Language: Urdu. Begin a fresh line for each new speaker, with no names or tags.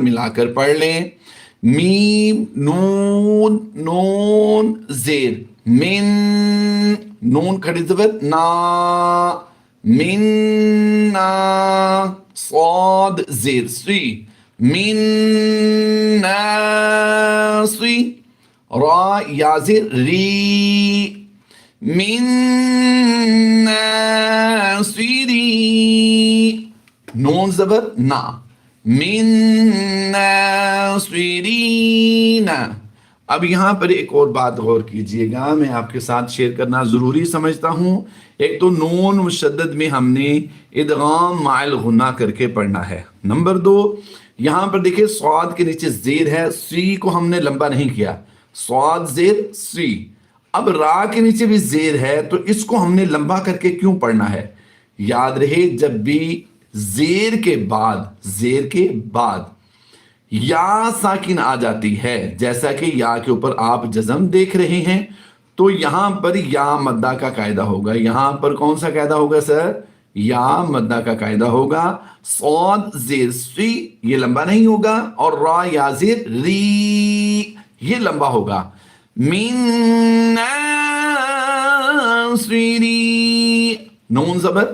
ملاکر پڑھ لیں. میم نون نون زیر من نون کھڑی زبر نا من نا صاد زیر سی من ناصی را یا زیر ری من ناصری نون زبر نا من ناصرین. اب یہاں پر ایک اور بات غور کیجئے گا، میں آپ کے ساتھ شیئر کرنا ضروری سمجھتا ہوں. ایک تو نون مشدد میں ہم نے ادغام مع الغنہ کر کے پڑھنا ہے. نمبر 2 یہاں پر دیکھیں صاد کے نیچے زیر ہے، سی کو ہم نے لمبا نہیں کیا، صاد زیر سی. اب را کے نیچے بھی زیر ہے تو اس کو ہم نے لمبا کر کے کیوں پڑھنا ہے؟ یاد رہے جب بھی زیر کے بعد یا ساکن آ جاتی ہے، جیسا کہ یا کے اوپر آپ جزم دیکھ رہے ہیں، تو یہاں پر یا مدہ کا قاعدہ ہوگا. یہاں پر کون سا قاعدہ ہوگا سر؟ یا مدہ کا قاعدہ ہوگا. صاد زیر سی یہ لمبا نہیں ہوگا، اور را یا زیر ری یہ لمبا ہوگا. من ناصری نون زبر